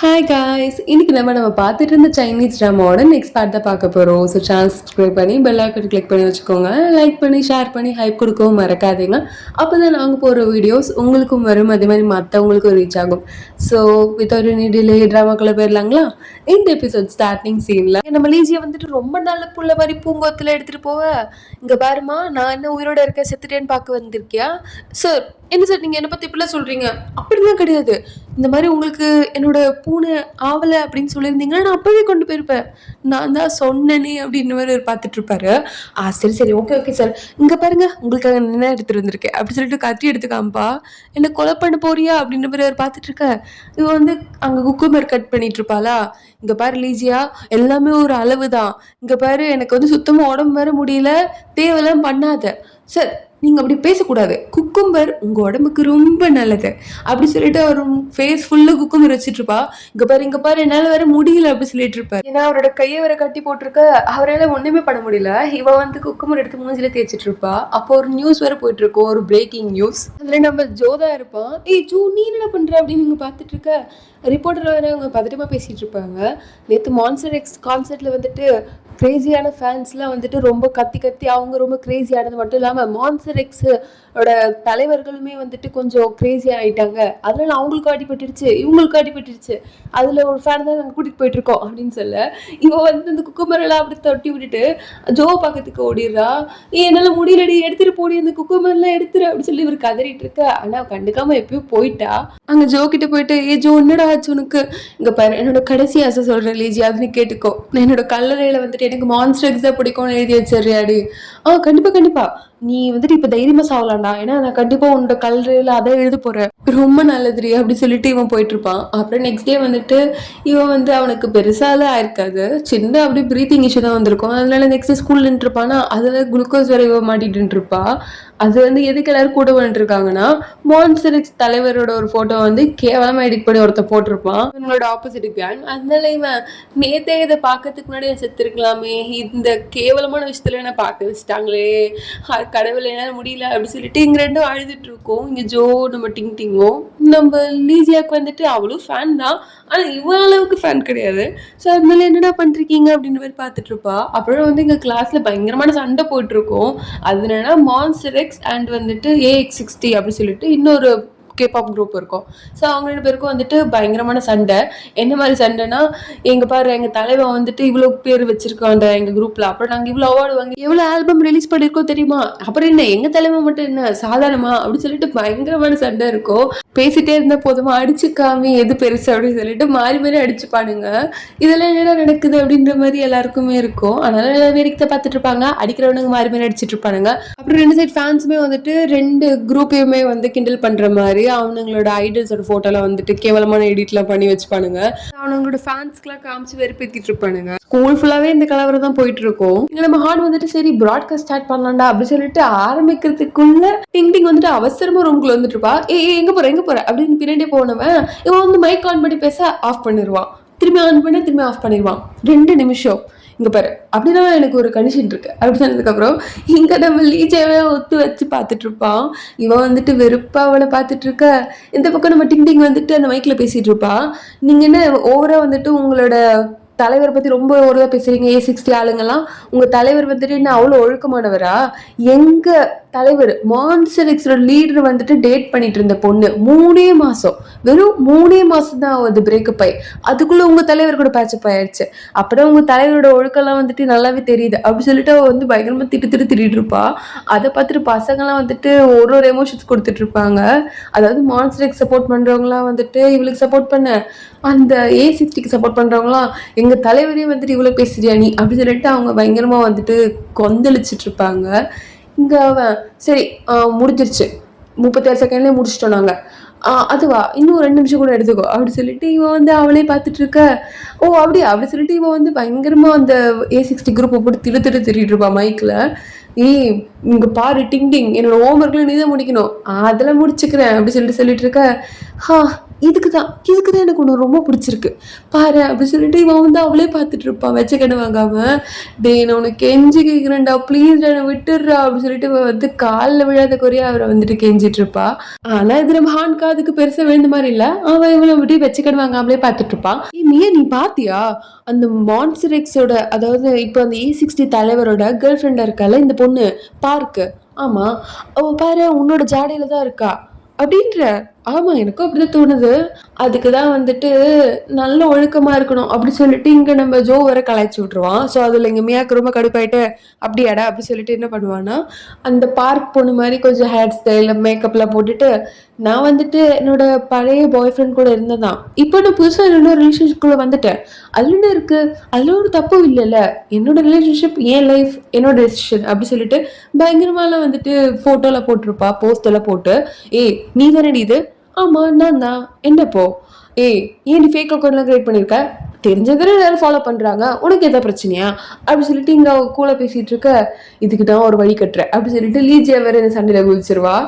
Hi guys, இன்னைக்கு நம்ம பார்த்துட்டு இருந்த சைனீஸ் ட்ராமாவோட நெக்ஸ்ட் பார்ட் தான் பார்க்க போகிறோம். ஸோ சேனல் சப்ஸ்கிரைப் பண்ணி பெல் ஐக்கன் கிளிக் பண்ணி வச்சுக்கோங்க. லைக் பண்ணி ஷேர் பண்ணி ஹைப் கொடுக்கவும் மறக்காதீங்க. அப்போ தான் நாங்கள் போகிற வீடியோஸ் உங்களுக்கும் வரும், அதே மாதிரி மற்றவங்களுக்கும் ரீச் ஆகும். ஸோ வித்தவுட் எனி டிலே ட்ராமாக்குள்ளே போயிடலாங்களா? இந்த எபிசோட் ஸ்டார்டிங் சீனில் நம்ம லீஜியை வந்துட்டு ரொம்ப நல்ல புள்ள மாதிரி பூங்கோத்தில் எடுத்துகிட்டு போவ. இங்கே பாருமா, நான் என்ன உயிரோட இருக்க செத்துட்டேன்னு பார்க்க வந்திருக்கியா? சார் என்ன சார் நீங்கள் என்னை பற்றி இப்படிலாம் சொல்கிறீங்க? அப்படிலாம் கிடையாது. இந்த மாதிரி உங்களுக்கு என்னோட பூனை ஆவலை அப்படின்னு சொல்லியிருந்தீங்கன்னா நான் அப்போவே கொண்டு போயிருப்பேன். நான் தான் சொன்னேனே அப்படின்னு மாதிரி பார்த்துட்டு இருப்பாரு. சரி சரி, ஓகே ஓகே சார், இங்கே பாருங்க உங்களுக்காக என்ன எடுத்துகிட்டு வந்திருக்கேன் அப்படின்னு சொல்லிட்டு கத்தி எடுத்துக்காம்பா. என்னை கொலை பண்ண போறியா அப்படின்ற மாதிரி அவர் பார்த்துட்டு இருக்க. இவன் வந்து அங்கே குக்குமர் கட் பண்ணிட்டு இருப்பாளா. இங்கே பாரு லீஜியா, எல்லாமே ஒரு அளவு தான். இங்கே பாரு, எனக்கு வந்து சுத்தமாக உடம்பு வர முடியல, தேவையெல்லாம் பண்ணாத. சார் நீங்கள் அப்படி பேசக்கூடாது. குக்கும்பர் உங்கள் உடம்புக்கு ரொம்ப நல்லது அப்படி சொல்லிட்டு அவர் ஃபேஸ் ஃபுல்லாக குக்கும்பர் வச்சுட்டு இருப்பா. இங்கே பாரு என்னால் வேற முடியல அப்படி சொல்லிட்டு இருப்பார். ஏன்னா அவரோட கையை வேற கட்டி போட்டிருக்க, அவரால் ஒன்றுமே பண்ண முடியல. இவ வந்து குக்கும்பர் எடுத்து மூஞ்சில தேய்ச்சிட்டு இருப்பா. அப்போ ஒரு நியூஸ் வேற போயிட்டு இருக்கோம், ஒரு பிரேக்கிங் நியூஸ். அதில் நம்ம ஜோதா இருப்பான். ஜோ நீ என்ன பண்ணுற அப்படின்னு நீங்கள் பார்த்துட்டு இருக்க. ரிப்போர்ட்டர் வேற அவங்க பதட்டமாக பேசிகிட்டு இருப்பாங்க. நேற்று மான்ஸ்டர் எக்ஸ் கான்சர்ட்டில் வந்துட்டு கிரேசியான ஃபேன்ஸ்லாம் வந்துட்டு ரொம்ப கத்தி அவங்க ரொம்ப கிரேசி ஆனது மட்டும் இல்லாமல் மான்ஸ்டர் எக்ஸோட தலைவர்களுமே வந்துட்டு கொஞ்சம் கிரேசி ஆகிட்டாங்க. அதனால அவங்களுக்கும் அடிபட்டுருச்சு, இவங்களுக்கும் அடிபட்டுருச்சு. அதில் ஒரு ஃபேன் தான் நாங்கள் கூட்டிகிட்டு போயிட்டுருக்கோம் அப்படின்னு சொல்ல, இவன் வந்து இந்த குக்குமரெல்லாம் அப்படி தட்டி விட்டுட்டு ஜோவை பக்கத்துக்கு ஓடிடுறா. என்னால் முடியலடி, எடுத்துகிட்டு போடி, அந்த குக்குமரெல்லாம் எடுத்துரு அப்படின்னு சொல்லி இவர் கதறிட்டு இருக்க. ஆனால் கண்டுக்காமல் எப்பயும் போயிட்டா. அங்கே ஜோ கிட்ட போயிட்டு ஜோ என்னடா ஆச்சு உனக்கு? இங்கே பாரு, என்னோட கடைசி ஆசை சொல்கிறேன் லீஜி, அதுன்னு கேட்டுக்கோ. என்னோட கல்லறையில் வந்துட்டு எனக்கு மான்ஸ்டர் எக்ஸ் தான் பிடிக்கும்னு எழுதி வச்சிருறியாடி? கண்டிப்பா நீ வந்துட்டு இப்ப தைரியமா சாவலாம்டா, ஏன்னா நான் கண்டிப்பா உன்னோட கல்லறையில அதை எழுத போறேன். ரொம்ப நல்லதுரி அப்படி சொல்லிட்டு இவன் போயிட்டு இருப்பான். அப்புறம் நெக்ஸ்ட் டே வந்துட்டு இவன் வந்து அவனுக்கு பெருசாலாம் ஆயிருக்காது, சின்ன அப்படி பிரீத்திங் இஷ்யூ தான் வந்திருக்கும். அதனால நெக்ஸ்ட் ஸ்கூல்ல இருப்பானா, அதுல குளுக்கோஸ் வரை இவன் மாட்டிட்டு இருப்பா. அது வந்து எதுக்கு எல்லாரும் கூட வந்துட்டு இருக்காங்கன்னா, மான்ஸ்டர் எக்ஸ் தலைவரோட ஒரு போட்டோ வந்து கேவலமா எடிட் பண்ணி ஒருத்த போட்டிருப்பான், இவனோட ஆப்போசிட் கேங். அதனால இவன் நேத்தே இதை பார்க்கறதுக்கு முன்னாடி செத்து இருக்கலாமே, இந்த கேவலமான விஷயத்துல என்ன பார்க்க வச்சுட்டாங்களே, கடவுள் என்னால் முடியல அப்படி சொல்லிட்டு இங்க ரெண்டும் அழுதுட்டு இருக்கோம். இங்க ஜோ நம்ம டிங்கும் நம்ம லீசியாக்கு வந்துட்டு அவளும் ஃபேன் தான், ஆனா இவன் அளவுக்கு ஃபேன் கிடையாது. ஸோ அதனால என்னடா பண்ணிருக்கீங்க அப்படின்னு மாதிரி பார்த்துட்டு இருப்பா. அப்புறம் வந்து எங்க கிளாஸ்ல பயங்கரமான சண்டை போயிட்டு இருக்கோம். அது என்னன்னா மான்ஸ்டர் எக்ஸ் அண்ட் வந்துட்டு AX60 அப்படி சொல்லிட்டு இன்னொரு கேபாப் குரூப் இருக்கும். ஸோ அவங்க 2 பேருக்கும் வந்துட்டு பயங்கரமான சண்டை. என்ன மாதிரி சண்டைனா, எங்க பாரு எங்க தலைவன் வந்துட்டு இவ்வளோ பேர் வச்சிருக்கோம் அந்த எங்க குரூப்ல, அப்புறம் நாங்கள் இவ்வளோ அவார்டு வாங்கி எவ்வளோ ஆல்பம் ரிலீஸ் பண்ணியிருக்கோம் தெரியுமா, அப்புறம் என்ன எங்க தலைவன் மட்டும் என்ன சாதாரணமா அப்படி சொல்லிட்டு பயங்கரமான சண்டை இருக்கும். பேசிட்டே இருந்தா போதுமா, அடிச்சுக்காமி எது பெருசு அப்படின்னு சொல்லிட்டு மாறி மாறி அடிச்சுப்பானுங்க. இதெல்லாம் என்ன நடக்குது அப்படின்ற மாதிரி எல்லாருக்குமே இருக்கும். அதனால வேடிக்கை பார்த்துட்டு இருப்பாங்க. அடிக்கிறவனுங்க மாறி மாறி அடிச்சுட்டு இருப்பானுங்க. அப்புறம் 2 சைட் ஃபேன்ஸுமே வந்துட்டு 2 குரூப்பையுமே வந்து கிண்டல் பண்ற மாதிரி அவனுங்களோட ஐடல்ஸோட போட்டோலாம் வந்துட்டு கேவலமான எடிட்லாம் பண்ணி வச்சுப்பானுங்க. அவனுங்களோட ஃபேன்ஸ்க்குலாம் காமிச்சு வெறுப்பேத்திட்டு இருப்பானுங்க. ஸ்கூல் ஃபுல்லாவே இந்த கலவரம் தான் போயிட்டு இருக்கும். இங்க நம்ம ஹார்ட் வந்துட்டு சரி ப்ராட்காஸ்ட் ஸ்டார்ட் பண்ணலாம்டா அப்படி சொல்லிட்டு ஆரம்பிக்கிறதுக்குள்ள டிங் வந்துட்டு அவசரமா ரூம்குள்ள வந்துட்டு இருப்பா. எங்க போற அப்படின்னு பின்னாடியே போனவன் இவன் வந்து மைக் ஆன் பண்ணி பேச ஆஃப் பண்ணிடுவான், திரும்பி ஆன் பண்ணி திரும்பி ஆஃப் பண்ணிடுவான். 2 நிமிஷம் இங்க பாரு அப்படிதான் எனக்கு ஒரு கண்டிஷன் இருக்கு அப்படி சொன்னதுக்கப்புறம் இங்க நம்ம லீஜாவே ஒத்து வச்சு பார்த்துட்டு இருப்பான். இவன் வந்துட்டு வெறுப்பா அவளை பார்த்துட்டு இருக்க. இந்த பக்கம் நம்ம டிங் வந்துட்டு அந்த மைக்ல பேசிட்டு இருப்பா. நீங்க என்ன ஓவரா வந்துட்டு உங்களோட தலைவரை பத்தி ரொம்ப ஓவரா பேசுறீங்க, A60 ஆளுங்கெல்லாம் உங்க தலைவர் வந்துட்டு என்ன அவ்வளோ ஒழுக்கமானவரா? எங்க தலைவர் மான்ஸ்டர் எக்ஸோட லீடர் வந்துட்டு டேட் பண்ணிட்டு இருந்த பொண்ணு 3 மாசம், வெறும் 3 மாசம் தான் ஆகுது பிரேக்கப் ஆகி, அதுக்குள்ள உங்க தலைவர் கூட பேச்சப் ஆயிடுச்சு. அப்புறம் உங்க தலைவரோட ஒழுக்கெல்லாம் வந்துட்டு நல்லாவே தெரியுது அப்படி சொல்லிட்டு அவ வந்து பயங்கரமா திட்டிட்டு இருப்பா. அதை பார்த்துட்டு பசங்கெல்லாம் வந்துட்டு ஒரு எமோஷன்ஸ் கொடுத்துட்டு இருப்பாங்க. அதாவது மான்ஸ்டர் எக்ஸ் சப்போர்ட் பண்றவங்களாம் வந்துட்டு இவளுக்கு சப்போர்ட் பண்ண, அந்த A60க்கு சப்போர்ட் பண்றவங்களாம் எங்க தலைவரையும் வந்துட்டு இவ்வளவு பேசுறியா நீ அப்படி சொல்லிட்டு அவங்க பயங்கரமா வந்துட்டு கொந்தளிச்சிட்டு இருப்பாங்க. இங்க அவன் சரி முடிஞ்சிருச்சு, 36 செகண்ட்லேயே முடிச்சிட்டோம் நாங்க, அதுவா இன்னும் 2 நிமிஷம் கூட எடுத்துக்கோ அப்படி சொல்லிட்டு இவன் வந்து அவளே பார்த்துட்டு இருக்க. அப்படியா அப்படி சொல்லிட்டு இவன் வந்து பயங்கரமா அந்த A60 குரூப்பை போட்டு திட்டிட்டு இருப்பா மைக்ல. இங்க பாரு டிங் என்னோட ஹோம்ஒர்க்ல நீ தான் முடிக்கணும், அதெல்லாம் முடிச்சுக்கிறேன் அப்படி சொல்லிட்டு இருக்க. இதுக்கு தான் எனக்கு ஒன்று ரொம்ப பிடிச்சிருக்கு பாரு அப்படின்னு சொல்லிட்டு இவன் வந்து அவளே பார்த்துட்டு இருப்பான் வச்ச கண்ணு வாங்காம. டேய் நான் உனக்கு கெஞ்சி கேட்குறேன்டா ப்ளீஸ் என்னை விட்டுடுறா அப்படின்னு சொல்லிட்டு இவன் வந்து காலில் விழாத குறையா அவரை வந்துட்டு கெஞ்சிட்டு இருப்பா. ஆனா இது நம்ம ஹான்கா அதுக்கு பெருசா விழுந்த மாதிரி இல்ல. அவன் இவனை விட்டு வச்ச கண்ணு வாங்காமலே பார்த்துட்டு இருப்பான். நீ பாத்தியா அந்த மான்ஸ்டர் எக்ஸோட, அதாவது இப்போ அந்த E60 தலைவரோட கேர்ள் ஃப்ரெண்டா இருக்கால இந்த பொண்ணு பார்க்கு. ஆமா, அவ பாரு உன்னோட ஜாடையில தான் இருக்கா அப்படின்ற. ஆமா எனக்கும் அப்படிதான் தோணுது. அதுக்கு தான் வந்துட்டு நல்ல ஒழுக்கமா இருக்கணும் அப்படி சொல்லிட்டு இங்க நம்ம ஜோ வர கலாய்ச்சி விட்டுருவான். ஸோ அதுல இங்க மியாக்கு ரொம்ப கடுப்பாயிட்டு அப்படியாடா அப்படி சொல்லிட்டு என்ன பண்ணுவான்னா, அந்த பார்க் பொண்ணு மாதிரி கொஞ்சம் ஹேர் ஸ்டைல் மேக்கப்லாம் போட்டுட்டு, நான் வந்துட்டு என்னோட பழைய பாய் ஃப்ரெண்ட் கூட இருந்ததான், இப்போ நான் புதுசா என்னோட ரிலேஷன்ஷிப்குள்ள வந்துட்டேன், அதுல என்ன இருக்கு, அதுல ஒரு தப்பு இல்லைல்ல, என்னோட ரிலேஷன்ஷிப் என் லைஃப் என்னோட டெசிஷன் அப்படி சொல்லிட்டு பயங்கரமாலாம் வந்துட்டு போட்டோல போட்டிருப்பா, போஸ்ட் எல்லாம் போட்டு. ஏய் நீ தானடி இது? ஆமா நான் தான். என்னப்போ? ஏய் ஏன் நீ ஃபேக் அக்கௌண்ட்லாம் கிரியேட் பண்ணிருக்க? தெரிஞ்சதுன்னு எல்லாரும் ஃபாலோ பண்றாங்க, உனக்கு எதாவது பிரச்சனையா அப்படி சொல்லிட்டு இங்க கூட பேசிட்டு இருக்க. இதுக்கு தான் ஒரு வழி கட்டுறேன் அப்படி சொல்லிட்டு லீஜியா வேற இந்த சண்டையில குதிச்சிருவா.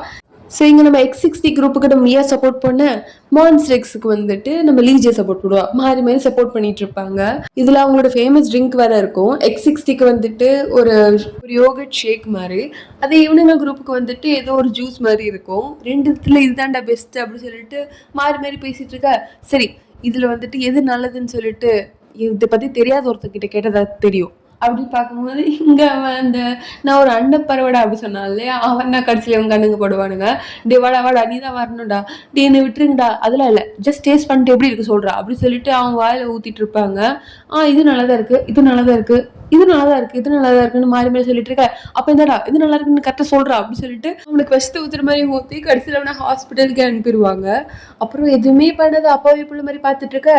ஸோ இங்கே நம்ம X60 குரூப்புக்கு நம்ம மியா சப்போர்ட் பண்ண, மான்ஸ்டர் எக்ஸுக்கு வந்துட்டு நம்ம லீஜியை சப்போர்ட் பண்ணுவா. மாறி மாறி சப்போர்ட் பண்ணிட்டு இருப்பாங்க. இதில் அவங்களோட ஃபேமஸ் ட்ரிங்க் வேற இருக்கும். X60க்கு வந்துட்டு ஒரு யோகட் ஷேக் மாதிரி, அதே இவனுங்க குரூப்புக்கு வந்துட்டு ஏதோ ஒரு ஜூஸ் மாதிரி இருக்கும். ரெண்டுத்துல இதுதான்டா பெஸ்ட் அப்படின்னு சொல்லிட்டு மாறி மாறி பேசிட்டு இருக்க. சரி இதில் வந்துட்டு எது நல்லதுன்னு சொல்லிட்டு இதை பற்றி தெரியாத ஒருத்தர்கிட்ட கேட்டதா தெரியும் அப்படின்னு பார்க்கும்போது இங்க அவன் அந்த நான் ஒரு அண்டப்பறவடா அப்படி சொன்னான் இல்லையா, அவன் தான் கடைசியில் அவங்க கண்ணுங்க போடுவானுங்க. டே வாடா நீ தான் வரணும்டா, டே என்ன விட்டுருங்கடா, அதெல்லாம் இல்லை ஜஸ்ட் டேஸ்ட் பண்ணிட்டு எப்படி இருக்கு சொல்றா அப்படி சொல்லிட்டு அவங்க வாயில ஊத்திட்டு இருப்பாங்க. இது நல்லாதான் இருக்கு, இது நல்லாதான் இருக்கு, இது நல்லாதான் இருக்கு, இது நல்லாதான் இருக்குன்னு மாறி மாறி சொல்லிட்டு இருக்க. அப்ப இந்தடா இது நல்லா இருக்குன்னு கரெக்டா சொல்றா அப்படி சொல்லிட்டு அவனுக்கு விஷத்தை ஊத்துற மாதிரி ஊத்தி கடைசியில் அவனை ஹாஸ்பிட்டலுக்கு அனுப்பிடுவாங்க. அப்புறம் எதுவுமே பண்ணாத அப்பாவி பிள்ளை மாதிரி பார்த்துட்டு இருக்க.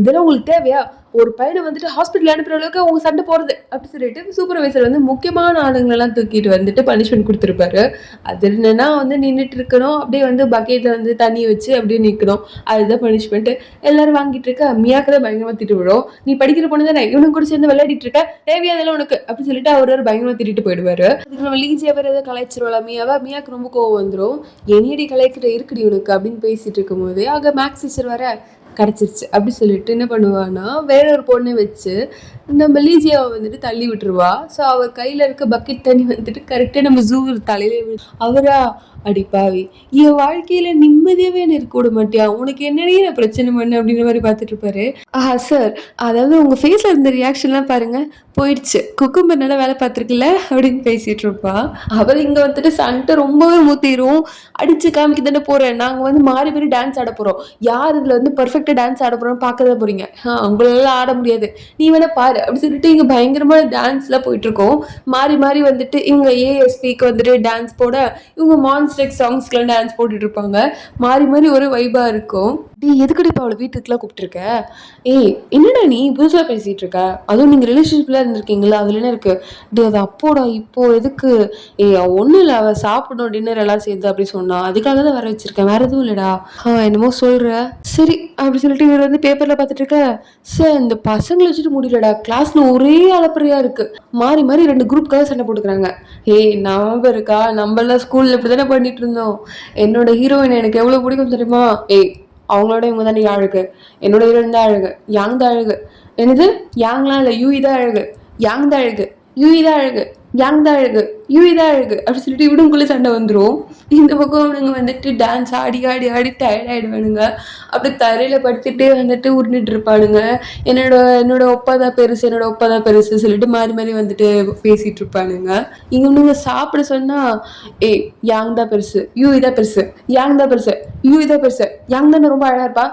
இதெல்லாம் உங்களுக்கு தேவையா? ஒரு பையனை வந்துட்டு ஹாஸ்பிட்டல் அனுப்புற அளவுக்கு அவங்க சண்டை போறது அப்படி சொல்லிட்டு சூப்பர்வைசர் வந்து முக்கியமான ஆளுங்களெல்லாம் தூக்கிட்டு வந்துட்டு பனிஷ்மெண்ட் கொடுத்துருப்பாரு. அது என்னன்னா வந்து நின்றுட்டு இருக்கணும், அப்படியே வந்து பக்கெட்ல வந்து தண்ணி வச்சு அப்படியே நிற்கணும், அதுதான் பனிஷ்மெண்ட். எல்லாரும் வாங்கிட்டு இருக்க. மியாக்கு தான் பயங்கரமா திட்டு விடும். நீ படிக்கிற பொண்ணு தானே, இவனுக்கு கூட சேர்ந்து விளையாடிட்டு இருக்க, தேவையாதெல்லாம் உனக்கு அப்படி சொல்லிட்டு அவர் பயங்கரமா திட்டிட்டு போயிடுவாரு. அதுக்கு நம்ம லீஜியா வேற ஏதாவது கலாய்ச்சிருவாளா மியாவா. மியாக்கு ரொம்ப கோவம் வந்துடும். என்னடி கலாய்க்கிற இருக்குடி உனக்கு அப்படின்னு பேசிட்டு இருக்கும் போது அங்க மேக்ஸ் டீச்சர் வர கிடச்சிருச்சு அப்படி சொல்லிட்டு என்ன பண்ணுவான்னா வேற ஒரு பொண்ணை வச்சு நம்ம லீஜியாவை வந்துட்டு தள்ளி விட்டுருவா. ஸோ அவள் கையில் இருக்க பக்கெட் தண்ணி வந்துட்டு கரெக்டாக நம்ம ஜூ தலையில அவரா அடிப்பாவி என் வாழ்க்கையில நிம்மதியாவே இருக்க விட மாட்டியா, உனக்கு என்னன்னே நான் பிரச்சனை பண்ணு அப்படின்ற மாதிரி பார்த்துட்டு இருப்பாரு. சார் அதாவது உங்க ஃபேஸ்ல இருந்த ரியாக்ஷன்லாம் பாருங்க போயிடுச்சு, குக்கும்பர் நல்லா வேலை பார்த்துருக்குல்ல அப்படின்னு பேசிட்டு இருப்பா. அவர் இங்க வந்துட்டு சண்டை ரொம்பவே மூத்திரும். அடிச்சு காமிக்க தானே போறேன், நாங்க வந்து மாறி மாறி டான்ஸ் ஆட போறோம், யார் இதுல வந்து பர்ஃபெக்டா டான்ஸ் ஆட போறோம் பார்க்கதான் போறீங்க, உங்களெல்லாம் ஆட முடியாது, நீ வேணா பாரு அப்படி சொல்லிட்டு இங்க பயங்கரமான டான்ஸ்ல போயிட்டு இருக்கோம். மாறி மாறி வந்துட்டு இவங்க ஏஎஸ்பிக்கு வந்துட்டு டான்ஸ் போட, இவங்க மான்ஸ்டர் சாங்ஸ்க்குலாம் டான்ஸ் போட்டுட்டு இருப்பாங்க. மாறி மாறி ஒரு வைபா இருக்கும். எதுக்கடி இப்போ அவளை வீட்டுக்குலாம் கூப்பிட்டுருக்க? என்னடா நீ புதுசாக பேசிட்டு இருக்க, அதுவும் நீங்கள் ரிலேஷன்ஷிப்ல இருந்திருக்கீங்களா, அதுல என்ன இருக்கு? அது அப்போடா இப்போ எதுக்கு? ஒன்றும் இல்லை, அவள் சாப்பிடணும் டின்னர் எல்லாம் சேர்ந்து அப்படி சொன்னா, அதுக்காக தான் வர வச்சிருக்கேன், வேற எதுவும் இல்லடா. என்னமோ சொல்ற, சரி அப்படி சொல்லிட்டு இவர் வந்து பேப்பர்ல பார்த்துட்டு இருக்க. சார் இந்த பசங்களை வச்சுட்டு முடியலடா, கிளாஸ்ல ஒரே அலப்பறையா இருக்கு, மாறி மாறி 2 குரூப்காக சண்டை போட்டுக்கிறாங்க. ஞாபகம் இருக்கா, நம்ம எல்லாம் ஸ்கூல்ல இப்படிதானே பண்ணிட்டு இருந்தோம், என்னோட ஹீரோயின் எனக்கு எவ்வளவு பிடிக்கும் தெரியுமா, அவங்களோட இவங்க தானே அழகு, என்னோட ஹீரோயின் தான் அழகு, யாங் தான் அழகு, என்னது யாங்லாம் இல்லை யூஇ தான் அழகு, யாங் தான் அழகு, யூஇ தான் அழகு, யாங் தான் அழகு, யூஇ தான் அழகு அப்படி சொல்லிட்டு இவனுக்குள்ளே சண்டை வந்துடும். இந்த பக்கம் அவனுங்க வந்துட்டு டான்ஸ் ஆடி ஆடி ஆடி டயர்ட் ஆகிடுவானுங்க. அப்படி தரையில் படுத்துட்டே வந்துட்டு உருண்டுட்டு இருப்பானுங்க. என்னோட ஒப்பா தான் பெருசு, என்னோட ஒப்பா தான் பெருசு சொல்லிட்டு மாறி மாறி வந்துட்டு பேசிட்டு இருப்பானுங்க. இவனுங்க சாப்பிட சொன்னா யாங் தான் பெருசு, யூஇ தான் பெருசு, யாங் தான் பெருசு, யூஇ தான் பெருசு, யாங் தானே ரொம்ப அழகா இருப்பா,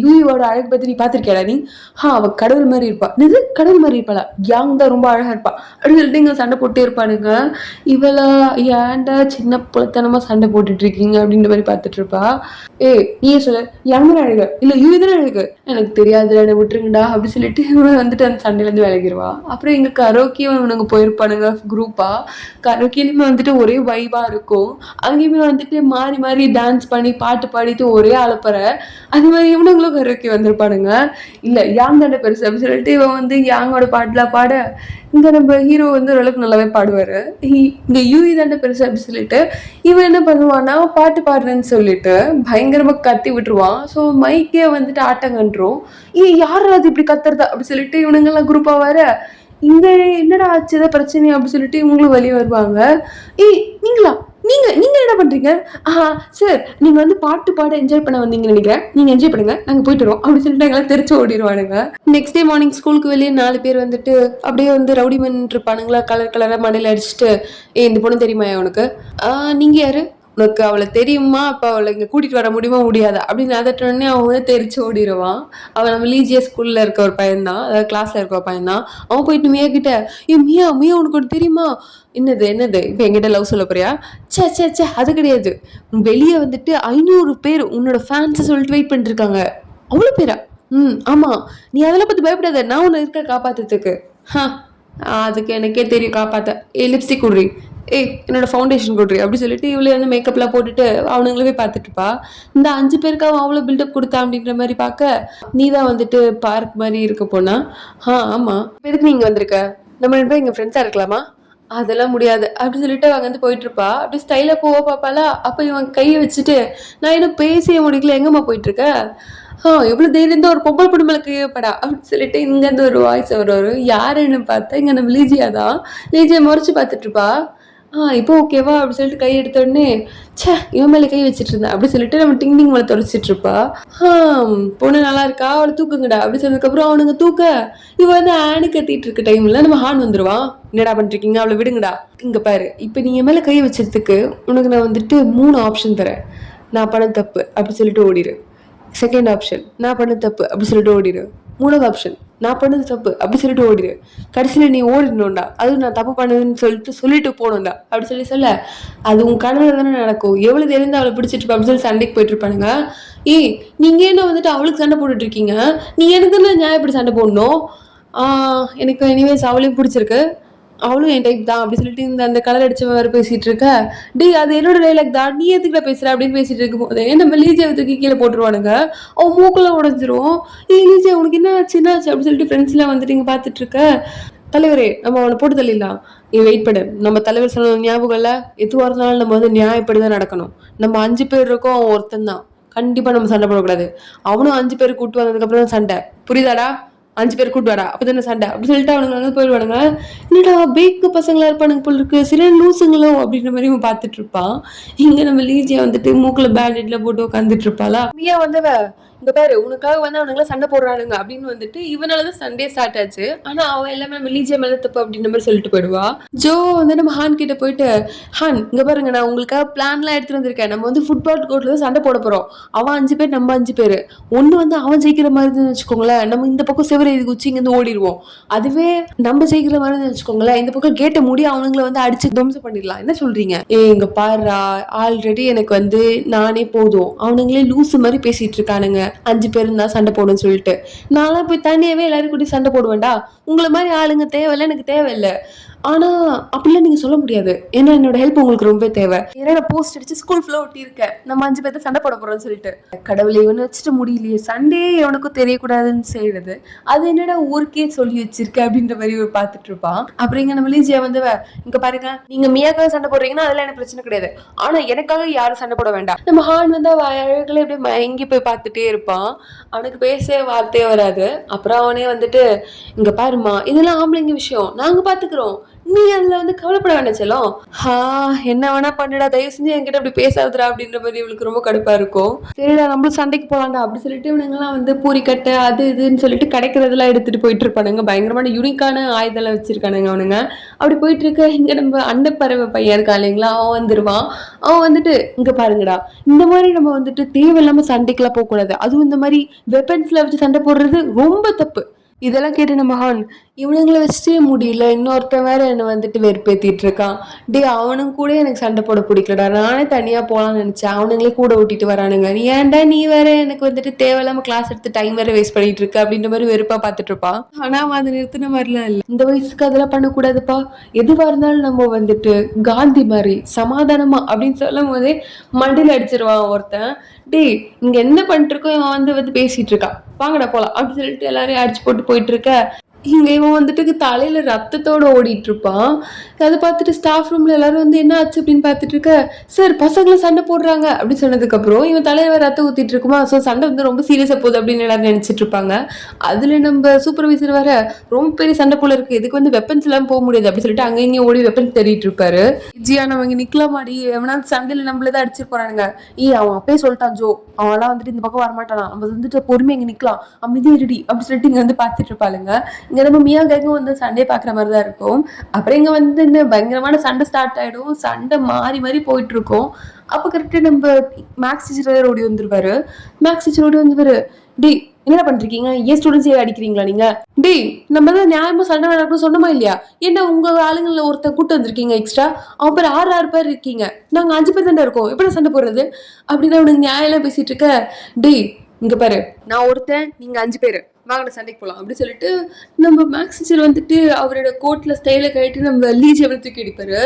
யூஇயோட அழகு பத்தி நீ பாத்திருக்கியாடா நீ, அவ கடவுள் மாதிரி இருப்பா, இது கடவுள் மாதிரி இருப்பாளா, யாங் தான் ரொம்ப அழகா இருப்பா அப்படின்னு சொல்லிட்டு இங்க சண்டை போட்டே இருப்பானுங்க. இவளா ஏன்டா சின்ன புலத்தனமா சண்டை போட்டுட்டு இருக்கீங்க அப்படின்ற மாதிரி பார்த்துட்டு இருப்பா. நீயே சொல்ல, யாங் தானே அழகு இல்ல யூஇ தானே அழகு, எனக்கு தெரியாது என்ன விட்டுருங்கடா அப்படி சொல்லிட்டு இவன் வந்துட்டு அந்த சண்டையில இருந்து விலகிடுவா. அப்புறம் இங்க கரோக்கியும் இவனுங்க போயிருப்பானுங்க குரூப்பா. கரோக்கியிலுமே வந்துட்டு ஒரே வைபா இருக்கும். அங்கேயுமே வந்துட்டு மாறி மாறி டான்ஸ் பண்ணி பாட்டு பாடிட்டு ஒரே அலப்பற. அது மாதிரி இவனுங்களும் கரோக்கி வந்திருப்பானுங்க. இல்ல யாங் தானே பெருசு அப்படின்னு சொல்லிட்டு இவன் வந்து யாங்கோட பாட்டுலாம் பாட, இங்க நம்ம ஹீரோ வந்து ஓரளவுக்கு நல்லாவே பாடுவாரு. இங்க யூவி தாண்டா பெருசு அப்படின்னு சொல்லிட்டு இவன் என்ன பண்ணுவான்னா பாட்டு பாடுறேன்னு சொல்லிட்டு பயங்கரமா கத்தி விட்டுருவான். ஸோ மைக்கே வந்துட்டு ஆட்டங்கன்றும். யார் அது இப்படி கத்துறதா அப்படி சொல்லிட்டு இவனுங்கெல்லாம் குரூப்பா வர இங்க என்னடா ஆச்சு ஏதாவது பிரச்சனை அப்படி சொல்லிட்டு இவங்களும் வெளியே வருவாங்க. நீங்களா நீங்க நீங்க என்ன பண்றீங்க? சார் நீங்க வந்து பாட்டு பாட என்ஜாய் பண்ண வந்தீங்கன்னு நினைக்கிறேன். நீங்க என்ஜாய் பண்ணுங்க நாங்க போயிட்டு வரோம் அப்படின்னு சொல்லிட்டு எல்லாம் தெரிச்சு ஓடிடுவானுங்க. நெக்ஸ்ட் டே மார்னிங் ஸ்கூலுக்கு வெளியே 4 பேர் வந்துட்டு அப்படியே வந்து ரவுடி பண்ணிட்டு இருப்பானுங்களா, கலர் கலரா மண்டையில அடிச்சுட்டு இந்த பொண்ணு தெரியுமா உனக்கு? நீங்க யாரு? உனக்கு அவளை தெரியுமா? அப்ப அவளை இங்க கூட்டிட்டு வர முடியுமா முடியாதா அப்படின்னு அதட்டோடனே அவன் வந்து தெரிச்சு ஓடிடுவான். அவன் நம்ம லீஜியா ஸ்கூல்ல இருக்க ஒரு பையன் தான், அதாவது கிளாஸ்ல இருக்க ஒரு பையன் தான். அவன் போயிட்டு மியா கிட்ட மியா மியா உனக்கு ஒன்று தெரியுமா? என்னது இப்ப என்கிட்ட லவ் சொல்ல போறியா? சே அது கிடையாது. வெளியே வந்துட்டு 500 பேர் உன்னோட ஃபேன்ஸை சொல்லிட்டு வெயிட் பண்ணிட்டு இருக்காங்க. அவ்வளவு பேரா? ஆமா. நீ அதெல்லாம் பத்தி பயப்படாத, நான் உன்னை இருக்க காப்பாத்துறதுக்கு. அதுக்கு எனக்கே தெரியும் காப்பாத்த. லிப்ஸ்டிக் குடுறி, என்னோட ஃபவுண்டேஷன் கொடுறி அப்படி சொல்லிட்டு இவளே வந்து மேக்கப்லாம் போட்டுட்டு அவனுங்களே பார்த்துட்டு இருப்பா. இந்த 5 பேருக்கு அவன் அவ்வளோ பில்டப் கொடுத்தா அப்படின்ற மாதிரி பார்க்க நீ தான் வந்துட்டு பார்க் மாதிரி இருக்க போனா. ஆமா. எதுக்கு நீங்க வந்திருக்க? நம்ம 2 பேரும் எங்க ஃப்ரெண்ட்ஸா இருக்கலாமா? அதெல்லாம் முடியாது அப்படி சொல்லிட்டு அவங்க வந்து போயிட்டு இருப்பா. அப்படி ஸ்டைலா போவா பாப்பாளா. அப்ப இவன் கையை வச்சுட்டு நான் இன்னும் பேசிய முடிக்கல, எங்கம்மா போயிட்டு இருக்க? எவ்வளவு தைரியம் தான் ஒரு பொம்பளை பொண்ணு படா அப்படின்னு சொல்லிட்டு இங்க இருந்து ஒரு வாய்ஸ் வருவாரு. யாருன்னு பார்த்தா இங்க நம்ம லீஜியா தான். லீஜியா முறைச்சு பார்த்துட்டு இருப்பா. இப்போ ஓகேவா அப்படி சொல்லிட்டு கை எடுத்த உடனே இவன் மேல கை வச்சுட்டு இருந்தேன் அப்படி சொல்லிட்டு நம்ம டிங் டிங் மேல தொடச்சிட்டு இருப்பா. பொண்ணு நல்லா இருக்கா, அவளை தூக்குங்கடா அப்படி சொன்னதுக்கு அப்புறம் அவனுங்க தூக்க இவ வந்து ஆணு கத்திட்டு இருக்க டைம்ல நம்ம ஹான் வந்துருவான். என்னடா பண்ணிருக்கீங்க, அவளை விடுங்கடா. இங்க பாரு, இப்ப நீ என் மேல கை வச்சதுக்கு உனக்கு நான் வந்துட்டு 3 ஆப்ஷன் தரேன். நான் பண்ண தப்பு அப்படி சொல்லிட்டு ஓடிடு. செகண்ட் ஆப்ஷன், நான் பண்ண தப்பு அப்படி சொல்லிட்டு ஓடிடு. 3வது ஆப்ஷன், நான் பண்ணது தப்பு அப்படி சொல்லிட்டு ஓடிடு. கடைசியில நீ ஓடிடணும்டா, அதுவும் நான் தப்பு பண்ணதுன்னு சொல்லிட்டு போகணும்டா அப்படி சொல்ல அது உன் கனவுல தானே நடக்கும். எவ்வளவு தெரிந்து அவளை பிடிச்சிட்டு அப்படி சொல்லி சண்டைக்கு போயிட்டு இருப்பானுங்க. நீங்க என்ன வந்துட்டு அவளுக்கு சண்டை போட்டுட்டு இருக்கீங்க, நீ எனக்கு நியாயம் எப்படி சண்டை போடணும்? எனக்கு எனிவேஸ் அவளையும் பிடிச்சிருக்கு, அவளும் என் டைப் தான் அப்படி சொல்லிட்டு அந்த கலர் அடிச்ச வேற பேசிட்டு இருக்க. அது என்னோட டைலாக் தான், நீ எதுக்குல பேசுற அப்படின்னு பேசிட்டு இருக்கும் போது நம்ம லீஜியா தூக்கி கீழே போட்டுருவானுங்க. அவன் மூக்கெல்லாம் உடஞ்சிரும். லீஜியா உனக்கு என்ன ஆச்சு அப்படின்னு சொல்லிட்டு ஃப்ரெண்ட்ஸ் எல்லாம் வந்துட்டு இங்க பாத்துட்டு இருக்க. தலைவரே நம்ம அவனை போட்டு தள்ளிடலாம், நீ வெயிட் பண்ணு. நம்ம தலைவர் சொன்ன ஞாபகம் இல்ல, எதுவாக இருந்தாலும் நம்ம வந்து நியாயப்படிதான் நடக்கணும். நம்ம 5 பேர் இருக்கோம், அவன் ஒருத்தன் தான். கண்டிப்பா நம்ம சண்டை போடக்கூடாது. அவனும் 5 பேர் கூட்டு வந்ததுக்கு அப்புறம் தான் சண்டை, புரியுதாடா? 5 பேர் கூட்டு வரா அப்பதானே சண்டை அப்படி சொல்லிட்டு அவனுங்க வந்து போயிடுவானுங்க. என்னடா பேக்கு பசங்களா இருப்பானுங்க போல இருக்கு, சில லூசுங்களோ அப்படின்ற மாதிரி இவன் பார்த்துட்டு இருப்பான். இங்க நம்ம லீஜியா வந்துட்டு மூக்குல பேண்டேட்ல போட்டு உட்காந்துட்டு இருப்பாளா. மியா வந்தவ இந்த பாரு உனக்காக வந்து அவனுங்களா சண்டை போடுறானுங்க அப்படின்னு வந்துட்டு இவனாலதான் சண்டே ஸ்டார்ட் ஆச்சு. ஆனா அவன் எல்லாமே நம்ம லீஜியா மேல தப்பு அப்படின்ற மாதிரி சொல்லிட்டு போயிடுவா. ஜோ வந்து நம்ம ஹான் கிட்ட போயிட்டு ஹான் இங்க பாருங்க, நான் உங்களுக்காக பிளான் எல்லாம் எடுத்துட்டு வந்திருக்கேன். நம்ம வந்து ஃபுட்பால் கோர்ட்ல சண்டை போட போறோம். அவன் 5 பேர் நம்ம 5 பேர். ஒண்ணு வந்து அவன் ஜெயிக்கிற மாதிரி வச்சுக்கோங்களேன், நம்ம இந்த பக்கம் செவரை இது குச்சி இங்க இருந்து ஓடிடுவோம். அதுவே நம்ம ஜெயிக்கிற மாதிரி வச்சுக்கோங்களேன், இந்த பக்கம் கேட்ட மூடி அவனுங்களை வந்து அடிச்சு துவம்சம் பண்ணிடலாம். என்ன சொல்றீங்க? இங்க பாருடா, ஆல்ரெடி எனக்கு வந்து நானே போதும், அவனுங்களே லூசு மாதிரி பேசிட்டு இருக்கானுங்க. 5 பேர் இருந்தா சண்டை போடுன்னு சொல்லிட்டு நான்லாம் போய் தனியாவே எல்லாரும் கூட்டி சண்டை போடுவேன்டா. உங்களை மாதிரி ஆளுங்க தேவையில்ல, எனக்கு தேவையில்லை. ஆனா அப்படிலாம் நீங்க சொல்ல முடியாது, ஏன்னா என்னோட ஹெல்ப் உங்களுக்கு ரொம்ப தேவை. ஏன்னா நான் போஸ்ட் அடிச்சு ஸ்கூல் ஃபுல்லா ஒட்டி இருக்கேன், நம்ம 5 பேர்த்த சண்டை போட போறோம்னு சொல்லிட்டு. கடவுளை இவனை வச்சுட்டு முடியலையே, சண்டே எவனுக்கும் தெரியக்கூடாதுன்னு செய்யறது, அது என்னடா ஊருக்கே சொல்லி வச்சிருக்க அப்படின்ற மாதிரி ஒரு பார்த்துட்டு இருப்பான். அப்புறம் இங்க நம்ம லீஜியா வந்து இங்க பாருங்க, நீங்க மியாக்காக சண்டை போடுறீங்கன்னா அதெல்லாம் எனக்கு பிரச்சனை கிடையாது, ஆனா எனக்காக யாரும் சண்டை போட வேண்டாம். நம்ம ஹான் வந்து அழகுல அப்படியே மயங்கி போய் பார்த்துட்டே இருப்பான். அவனுக்கு பேச வார்த்தையே வராது. அப்புறம் அவனே வந்துட்டு இங்க பாருமா, இதெல்லாம் ஆம்பளைங்க விஷயம், நாங்க பாத்துக்கிறோம், நீ அதுல வந்து கவலைப்பட வேண்டாம் செல்லம். என்ன வேணா பண்ணுடா, தயவு செஞ்சு என்கிட்ட அப்படி பேசாதுடா அப்படின்ற மாதிரி இவளுக்கு ரொம்ப கடுப்பா இருக்கும். சரிடா நம்மளும் சண்டைக்கு போலாம்டா அப்படி சொல்லிட்டு இவனுங்கெல்லாம் வந்து பூரிக்கட்டை அது இதுன்னு சொல்லிட்டு கிடைக்கிறதெல்லாம் எடுத்துட்டு போயிட்டு இருப்பானுங்க. பயங்கரமான யூனிக்கான ஆயுதெல்லாம் வச்சிருக்கானுங்க அவனுங்க. அப்படி போயிட்டு இருக்க இங்க நம்ம அண்டப்பறவை பையன் இருக்கா இல்லைங்களா, அவன் வந்துருவான். அவன் வந்துட்டு இங்க பாருங்கடா, இந்த மாதிரி நம்ம வந்துட்டு தேவையில்லாம சண்டைக்கெல்லாம் போக கூடாது, அதுவும் இந்த மாதிரி வெப்பன்ஸ்ல வச்சு சண்டை போடுறது ரொம்ப தப்பு. இதெல்லாம் கேட்டு நம்ம ஹான் இவனுங்களை வச்சுட்டே முடியல, இன்னொருத்தன் வேற என்னை வந்துட்டு வெறுப்பேத்திட்டு இருக்கான். அவனும் கூட எனக்கு சண்டை போட பிடிக்கலடா, நானே தனியா போலாம்னு நினைச்சேன், அவனுங்களே கூட ஓட்டிட்டு வரானுங்க, நீ ஏன்டா நீ வேற எனக்கு வந்துட்டு தேவையில்லாம கிளாஸ் எடுத்து டைம் வேற வேஸ்ட் பண்ணிட்டு இருக்க அப்படின்ற மாதிரி வெறுப்பா பார்த்துட்டு இருப்பான். ஆனா அவன் அதை நிறுத்தின மாதிரிலாம் இல்லை. இந்த வயசுக்கு அதெல்லாம் பண்ணக்கூடாதுப்பா, எதுவா இருந்தாலும் நம்ம வந்துட்டு காந்தி மாதிரி சமாதானமா அப்படின்னு சொல்லும் போதே மண்டியில் அடிச்சிருவான் ஒருத்தன். இங்க என்ன பண்ணிட்டு இருக்கோம், இவன் வந்து பேசிட்டு இருக்கான், வாங்கடா போலாம் அப்படின்னு சொல்லிட்டு எல்லாரையும் அடிச்சு போட்டு போயிட்டு இருக்க. இங்க இவன் வந்துட்டு தலையில ரத்தத்தோட ஓடிட்டு இருப்பான். அதை பார்த்துட்டு ஸ்டாஃப் ரூம்ல எல்லாரும் வந்து என்ன ஆச்சு அப்படின்னு பார்த்துட்டு இருக்க, சார் பசங்களும் சண்டை போடுறாங்க அப்படின்னு சொன்னதுக்கு அப்புறம் இவன் தலையில ரத்தம் ஊத்திட்டு இருக்குமா, ஸோ சண்டை வந்து ரொம்ப சீரியஸா போகுது அப்படின்னு எல்லாரும் நினைச்சிட்டு இருப்பாங்க. அதுல நம்ம சூப்பர்வைசர் வர ரொம்ப பெரிய சண்டை போல இருக்கு, இதுக்கு வந்து வெப்பன்ஸ் எல்லாம் போக முடியாது அப்படின்னு சொல்லிட்டு அங்க இங்கே ஓடி வெப்பன்ஸ் தேடிட்டு இருப்பாரு. ஜியா நம்ம இங்க நிக்கலாமாடி, எவனா சண்டையில நம்மளதான் அடிச்சு போறானுங்க. அவன் அப்பயே சொல்லிட்டான் ஜோ, அவன்லாம் வந்துட்டு இந்த பக்கம் வரமாட்டானா, நம்ம வந்துட்டு பொறுமை இங்க நிக்கலாம், அமைதியா இருடி அப்படின்னு சொல்லிட்டு இங்க வந்து பாத்துட்டு இருப்பாளுங்க. இங்க நம்ம மியா கேங்கும் வந்து சண்டே பாக்குற மாதிரி தான் இருக்கும். அப்புறம் இங்க வந்து என்ன பயங்கரமான சண்டை ஸ்டார்ட் ஆயிடும், சண்டை மாறி மாறி போயிட்டு இருக்கும். அப்ப கரெக்டா நம்ம மேக்ஸ் டீச்சர் ஓடி வந்துருவாரு. மேக்ஸ் டீச்சர் ஓடி வந்துருவாரு, டி என்ன பண்றீங்க, ஏன் ஸ்டூடெண்ட்ஸ் அடிக்கிறீங்களா நீங்க, டி நம்ம தான் நியாயமா சண்டை நடக்கும் சொன்னமா இல்லையா, என்ன உங்க ஆளுங்கள ஒருத்தர் கூட்டு வந்திருக்கீங்க எக்ஸ்ட்ரா, அவன் பேர் 6 பேர் இருக்கீங்க, நாங்க 5 பேர் தானே இருக்கோம், எப்படி சண்டை போடுறது அப்படின்னு அவனுக்கு நியாயம் எல்லாம் பேசிட்டு இருக்க. டி இங்க பாரு, நான் ஒருத்தன், நீங்க 5 பேரு, வாங்கின சண்டைக்கு போகலாம் அப்படின்னு சொல்லிட்டு நம்ம மேக்ஸ் டீச்சர் வந்துட்டு அவரோட கோட்ல ஸ்டைல கழிட்டு நம்ம லீஜியை தூக்கி அடிப்பாரு.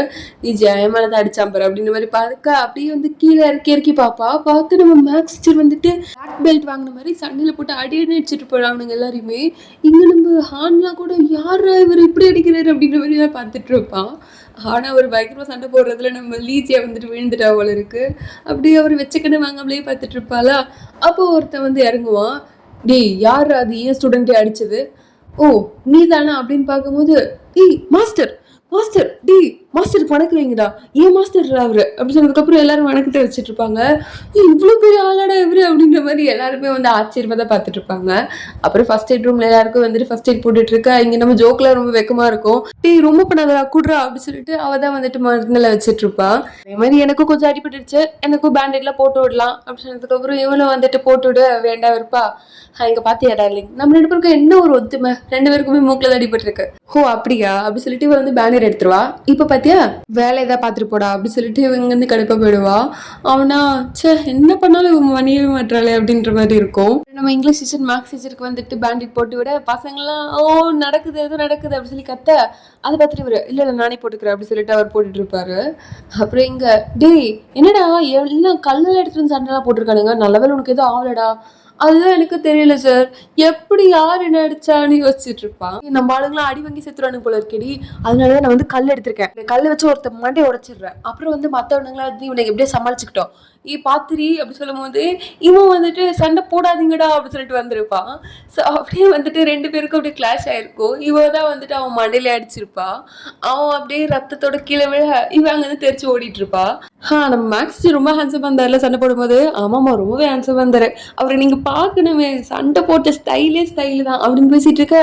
லீஜி ஏமாலதான் அடிச்சாம்பாரு அப்படின்ற மாதிரி பார்க்க அப்படியே வந்து கீழே இறக்கி பார்த்து நம்ம மேக்ஸ் டீச்சர் வந்துட்டு பிளாக் பெல்ட் வாங்கின மாதிரி சண்டையில போட்டு அடின்னு அடிச்சுட்டு போறாங்க எல்லாருமே. இங்க நம்ம ஹான்லாம் கூட யாரா இவர் இப்படி அடிக்கிறாரு அப்படின்ற மாதிரி எல்லாம் பார்த்துட்டு இருப்பான். ஆனா அவர் பயங்கரமா சண்டை போடுறதுல நம்ம லீஜியா வந்துட்டு விழுந்துட்டா போல இருக்கு. அப்படியே அவர் வச்சுக்கிட்டு வாங்காமலே பார்த்துட்டு இருப்பாளா. அப்போ ஒருத்தன் வந்து இறங்குவான், டேய் யார் அது, ஏன் ஸ்டூடெண்டே அடிச்சது, ஓ நீ தானா அப்படின்னு பார்க்கும்போது, மாஸ்டர் மாஸ்டர் டி மாஸ்டருக்கு வணக்குவீங்கடா, ஏன் மாஸ்டர் அவரு அப்படின்னு சொன்னதுக்கப்புறம் எல்லாரும் வணக்கத்தை வச்சுட்டு இருப்பாங்க. இவ்வளோ பெரிய ஆளாடா இவரு அப்படின்ற மாதிரி எல்லாருமே வந்து ஆச்சரியமா தான் பார்த்துட்டு இருப்பாங்க. அப்புறம் ஃபர்ஸ்ட் எய்ட் ரூம்ல எல்லாருக்கும் வந்துட்டு ஃபர்ஸ்ட் எய்ட் போட்டுட்டு இருக்கா. இங்க நம்ம ஜோக்ல ரொம்ப வெக்கமா இருக்கும், டீ ரொம்ப பண்ணாதா குடுறா அப்படின்னு சொல்லிட்டு அவ தான் வந்துட்டு மருந்துல வச்சுட்டு இருப்பா. அதே மாதிரி எனக்கும் கொஞ்சம் அடிபட்டுருச்சு, எனக்கும் பேண்டேட்லாம் போட்டு விடலாம் அப்படின்னு சொன்னதுக்கு அப்புறம் இவனும் வந்துட்டு போட்டு விட வேண்டாம் இருப்பா. இங்க பாத்தியா டார்லிங், நம்ம 2 பேருக்கும் என்ன ஒரு ஒத்துமை, 2 பேருக்குமே மூக்குல தான் அடிபட்டிருக்கு, ஓ அப்படியா அப்படி சொல்லிட்டு இவ வந்து பேனர் எடுத்துருவா. இப்ப பாத்தியா வேலை ஏதாவது பாத்துட்டு போடா அப்படி சொல்லிட்டு இவங்க வந்து கடுப்பா போயிடுவா. அவனா சே என்ன பண்ணாலும் இவங்க மணியவே மாட்டாளே அப்படின்ற மாதிரி இருக்கும். நம்ம இங்கிலீஷ் டீச்சர் மேக்ஸ் டீச்சருக்கு வந்துட்டு பேண்டேட் போட்டு விட பசங்கள்லாம் ஓ நடக்குது எதுவும் நடக்குது அப்படி சொல்லி கத்த, அதை பார்த்துட்டு இவரு இல்ல நானே போட்டுக்கிறேன் அப்படி சொல்லிட்டு அவர் போட்டுட்டு இருப்பாரு. அப்புறம் இங்க டேய் என்னடா எல்லாம் கல்லெல்லாம் எடுத்துட்டு வந்து சண்டைலாம் போட்டிருக்கானுங்க, நல்லவேளை உனக்கு எதுவும் ஆகலடா, அதுதான் எனக்கு தெரியல சார், எப்படி யார் என்ன அடிச்சான்னு யோசிச்சுட்டு இருப்பான். நம்ம ஆளுங்களாம் அடி வாங்கி செத்துறானு போல இருக்கடி, அதனாலதான் நான் வந்து கல் எடுத்திருக்கேன், இந்த கல்லை வச்சு ஒருத்த மண்டையை உடைச்சிடுறேன், அப்புறம் வந்து மத்தவனுங்களா வந்து இவனுக்கு எப்படியே சமாளிச்சுக்கிட்டோம், பாத்திரி அப்படி சொல்லும் போது இவன் வந்துட்டு சண்டை போடாதீங்கடா அப்படி சொல்லிட்டு வந்திருப்பான். ஸோ அப்படியே வந்துட்டு 2 பேருக்கும் அப்படியே கிளாஷ் ஆயிருக்கும். இவன் தான் வந்துட்டு அவன் மண்டையில அடிச்சிருப்பா, அவன் அப்படியே ரத்தத்தோட கீழே விழ இவன் அங்க வந்து தெரிச்சு ஓடிட்டு இருப்பா. நம்ம மேக்ஸ் ரொம்ப ஹேண்ட்ஸம் வந்தார்ல சண்டை போடும்போது, ஆமாமா ரொம்பவே ஹேண்ட்ஸம் வந்தாரு, அவரை நீங்க பாக்கணுமே, சண்டை போட்ட ஸ்டைலே ஸ்டைல் தான் அப்படின்னு பேசிட்டு இருக்க.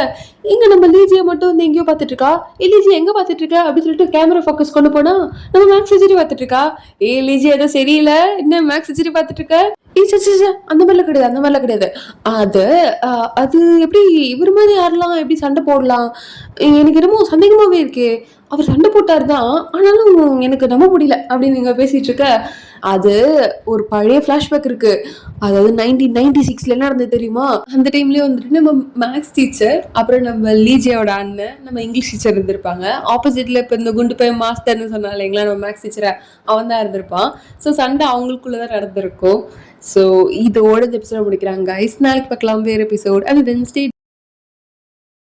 இங்க நம்ம லீஜியை மட்டும் வந்து எங்கேயோ பார்த்துட்டு இருக்கா. லீஜி எங்க பார்த்துட்டு இருக்கா அப்படின்னு சொல்லிட்டு கேமரா ஃபோக்கஸ் கொண்டு போனா நம்ம மேக்ஸ் டீச்சர் பார்த்துட்டு இருக்கா. லீஜி ஏதோ சரியில்லை, என்ன மேக்ஸ் டீச்சர் பார்த்துட்டு இருக்க, அந்த மாதிரிலாம் கிடையாது, அந்த மாதிரிலாம் கிடையாது, அது அது எப்படி இவர் மாதிரி யாரெல்லாம் எப்படி சண்டை போடலாம், எனக்கு என்னமோ சந்தேகமாவே இருக்கே, அவர் சண்டை போட்டார் தான், ஆனாலும் எனக்கு நம்ப முடியல அப்படின்னு நீங்க பேசிட்டு இருக்க. அது ஒரு பழைய ஃபிளாஷ்பேக் இருக்கு, அதாவது 1996 என்ன நடந்தது தெரியுமா, அந்த டைம்லயே வந்துட்டு நம்ம மேக்ஸ் டீச்சர் அப்புறம் நம்ம லீஜியோட அண்ணன் நம்ம இங்கிலீஷ் டீச்சர் இருந்திருப்பாங்க. ஆப்போசிட்ல இப்ப இந்த குண்டு பையன் மாஸ்டர்னு சொன்னா இல்லைங்களா நம்ம மேக்ஸ் டீச்சரை, அவன் தான் இருந்திருப்பான். ஸோ சண்டை அவங்களுக்குள்ளதான் நடந்திருக்கும். ஸோ இதோட எபிசோட முடிக்கிறாங்க கைஸ். நாளைக்கு பார்க்கலாம் வேற எபிசோட். அது தென் ஸ்டே